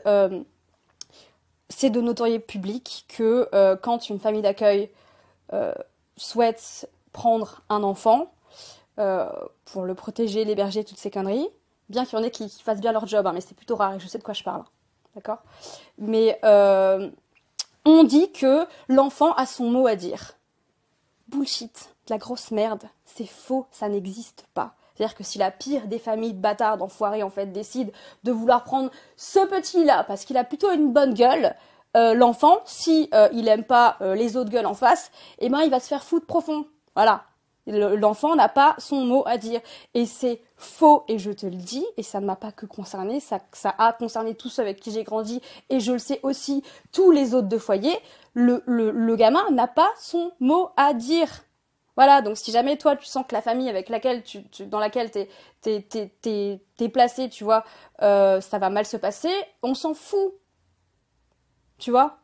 Euh, c'est de notoriété publique que quand une famille d'accueil euh, souhaite prendre un enfant euh, pour le protéger, l'héberger, toutes ces conneries, bien qu'il y en ait qui fassent bien leur job, hein, mais c'est plutôt rare et je sais de quoi je parle. D'accord. Mais on dit que l'enfant a son mot à dire. Bullshit, de la grosse merde, c'est faux, ça n'existe pas. C'est-à-dire que si la pire des familles de bâtards, d'enfoirés, en fait, décide de vouloir prendre ce petit-là, parce qu'il a plutôt une bonne gueule, l'enfant, si il aime pas les autres gueules en face, eh ben il va se faire foutre profond. Voilà. L'enfant n'a pas son mot à dire. Et c'est faux, et je te le dis, et ça ne m'a pas que concerné, ça a concerné tous ceux avec qui j'ai grandi, et je le sais aussi, tous les autres de foyer, le gamin n'a pas son mot à dire. Voilà, donc si jamais toi tu sens que la famille avec laquelle dans laquelle t'es placé, tu vois, ça va mal se passer, on s'en fout, tu vois.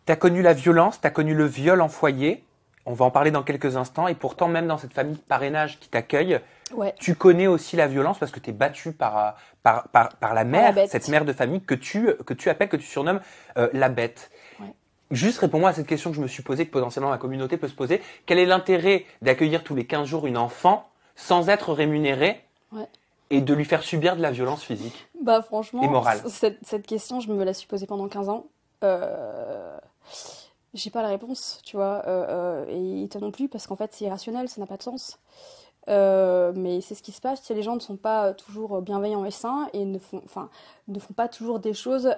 T'as connu la violence, t'as connu le viol en foyer. On va en parler dans quelques instants. Et pourtant, même dans cette famille de parrainage qui t'accueille, Ouais, tu connais aussi la violence parce que t'es battu par la à la mère, cette bête. mère de famille que tu appelles, que tu surnommes la bête. Ouais. Juste réponds-moi à cette question que je me suis posée, que potentiellement la communauté peut se poser. Quel est l'intérêt d'accueillir tous les 15 jours une enfant sans être rémunéré Ouais. et de lui faire subir de la violence physique Bah et franchement, morale? cette question, je me la suis posée pendant 15 ans. Euh, j'ai pas la réponse, tu vois, et toi non plus, parce qu'en fait c'est irrationnel, ça n'a pas de sens. Mais c'est ce qui se passe, si les gens ne sont pas toujours bienveillants et sains et ne font pas toujours des choses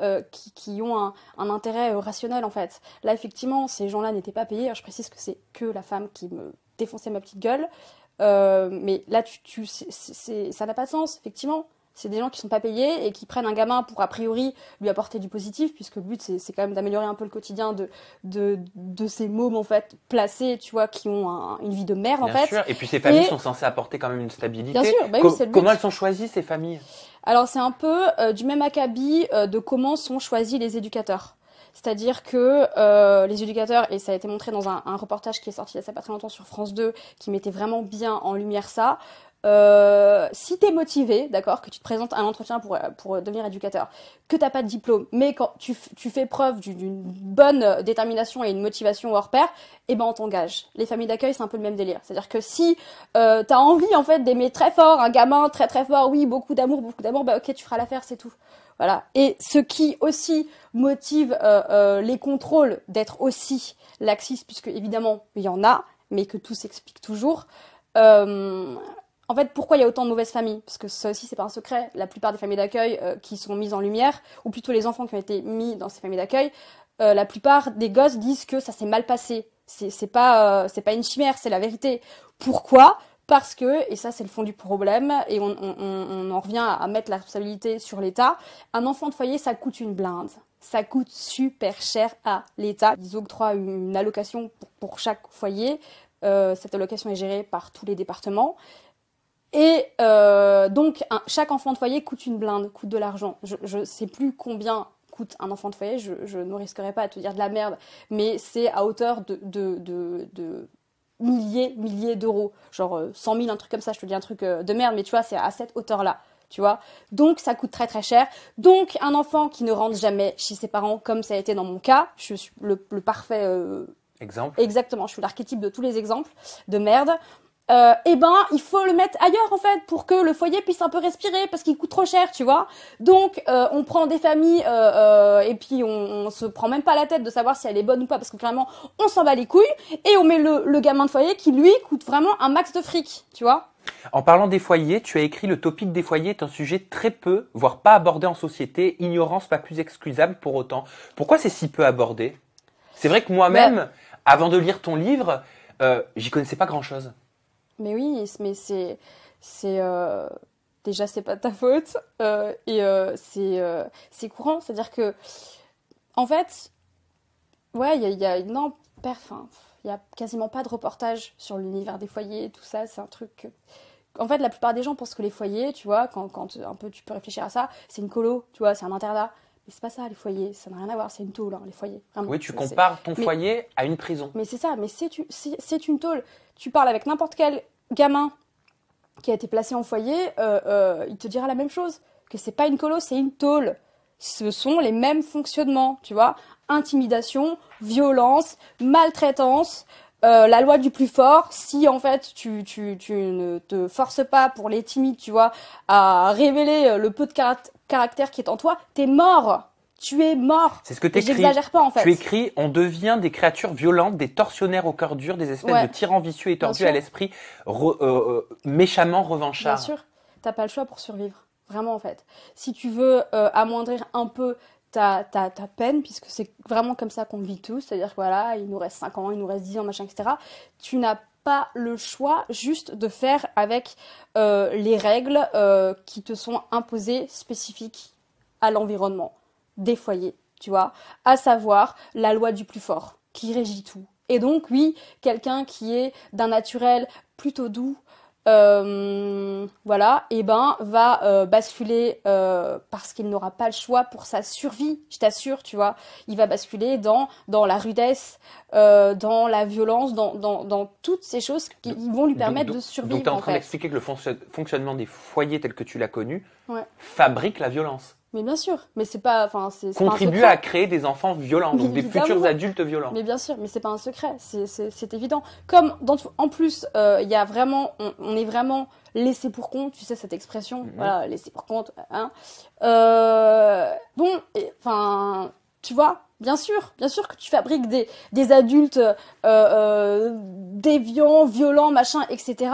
qui ont un intérêt rationnel en fait. Là effectivement, ces gens-là n'étaient pas payés. Alors, je précise que c'est que la femme qui me défonçait ma petite gueule. Mais là, ça n'a pas de sens, effectivement. C'est des gens qui sont pas payés et qui prennent un gamin pour a priori lui apporter du positif, puisque le but c'est quand même d'améliorer un peu le quotidien de ces mômes en fait placés, tu vois, qui ont une vie de merde en Bien fait. sûr. Et puis ces familles Et sont censées apporter quand même une bien stabilité. sûr, bah oui, c'est le Comment elles but. sont choisies ces familles? Alors c'est un peu du même acabit de comment sont choisis les éducateurs. C'est-à-dire que les éducateurs, et ça a été montré dans un reportage qui est sorti il y a pas très longtemps sur France 2, qui mettait vraiment bien en lumière ça, si t'es motivé, d'accord, que tu te présentes à un entretien pour devenir éducateur, que t'as pas de diplôme, mais quand tu fais preuve d'une bonne détermination et une motivation hors pair, eh ben on t'engage. Les familles d'accueil, c'est un peu le même délire. C'est-à-dire que si t'as envie en fait d'aimer très fort un gamin très très fort, oui, beaucoup d'amour, bah ok, tu feras l'affaire, c'est tout. Voilà. Et ce qui aussi motive les contrôles d'être aussi laxistes, puisque évidemment il y en a, mais que tout s'explique toujours. Euh, En fait, pourquoi il y a autant de mauvaises familles? Parce que ça aussi, c'est pas un secret. La plupart des familles d'accueil qui sont mises en lumière, ou plutôt les enfants qui ont été mis dans ces familles d'accueil, la plupart des gosses disent que ça s'est mal passé. C'est pas une chimère, c'est la vérité. Pourquoi? Parce que, et ça c'est le fond du problème, et on en revient à mettre la responsabilité sur l'État, un enfant de foyer, ça coûte une blinde. Ça coûte super cher à l'État. Ils octroient une allocation pour chaque foyer. Cette allocation est gérée par tous les départements. Et donc, chaque enfant de foyer coûte une blinde, coûte de l'argent. Je sais plus combien coûte un enfant de foyer, je ne risquerai pas à te dire de la merde, mais c'est à hauteur de milliers d'euros. Genre 100 000, un truc comme ça, je te dis un truc de merde, mais tu vois, c'est à cette hauteur-là. Tu vois, donc ça coûte très très cher. Donc un enfant qui ne rentre jamais chez ses parents, comme ça a été dans mon cas, je suis le parfait Exemple. exactement, je suis l'archétype de tous les exemples de merde. Eh ben, il faut le mettre ailleurs en fait pour que le foyer puisse un peu respirer parce qu'il coûte trop cher, tu vois. Donc, on prend des familles et puis on se prend même pas la tête de savoir si elle est bonne ou pas parce que clairement, on s'en bat les couilles et on met le gamin de foyer qui lui coûte vraiment un max de fric, tu vois. En parlant des foyers, tu as écrit le topic des foyers est un sujet très peu, voire pas abordé en société, ignorance pas plus excusable pour autant. Pourquoi c'est si peu abordé? C'est vrai que Bah, moi-même, avant de lire ton livre, j'y connaissais pas grand-chose. mais oui, mais c'est déjà c'est pas de ta faute et c'est courant, c'est-à-dire que en fait, ouais, il y a non, enfin, il y a quasiment pas de reportage sur l'univers des foyers, tout ça, c'est un truc en fait, la plupart des gens pensent que les foyers, tu vois, quand un peu tu peux réfléchir à ça, c'est une colo, tu vois, c'est un internat. Mais c'est pas ça, les foyers, ça n'a rien à voir, c'est une tôle, hein, les foyers, vraiment. Oui, tu compares ton Mais, foyer à une prison. mais c'est ça, mais c'est une tôle. Tu parles avec n'importe quel gamin qui a été placé en foyer, il te dira la même chose, que c'est pas une colo, c'est une tôle. Ce sont les mêmes fonctionnements, tu vois. Intimidation, violence, maltraitance, la loi du plus fort. Si en fait tu ne te forces pas pour les timides, tu vois, à révéler le peu de caractère qui est en toi, t'es mort. Tu es mort. C'est ce que t'écris. J'exagère pas en fait. Tu écris, on devient des créatures violentes, des tortionnaires au cœur dur, des espèces de tyrans vicieux et tordus à l'esprit, méchamment revanchards. Bien sûr, t'as pas le choix pour survivre. Vraiment en fait. Si tu veux amoindrir un peu ta peine, puisque c'est vraiment comme ça qu'on vit tous, c'est-à-dire que voilà, il nous reste 5 ans, il nous reste 10 ans, machin, etc. Tu n'as pas le choix juste de faire avec les règles qui te sont imposées spécifiques à l'environnement des foyers, tu vois, à savoir la loi du plus fort qui régit tout. Et donc oui, quelqu'un qui est d'un naturel plutôt doux, voilà, et va basculer parce qu'il n'aura pas le choix pour sa survie, je t'assure, tu vois. Il va basculer dans la rudesse, dans la violence, dans toutes ces choses qui vont lui permettre de survivre. Donc tu es en train d'expliquer que le fonctionnement des foyers tel que tu l'as connu fabrique la violence. Mais bien sûr, mais c'est pas, enfin, c'est contribue à créer des enfants violents, donc des futurs adultes violents. Mais bien sûr, mais c'est pas un secret, c'est évident. Comme en plus, il y a vraiment, on est vraiment laissé pour compte, tu sais cette expression, voilà, laissé pour compte, hein. Bon, enfin, tu vois, bien sûr que tu fabriques des adultes déviants, violents, machin, etc.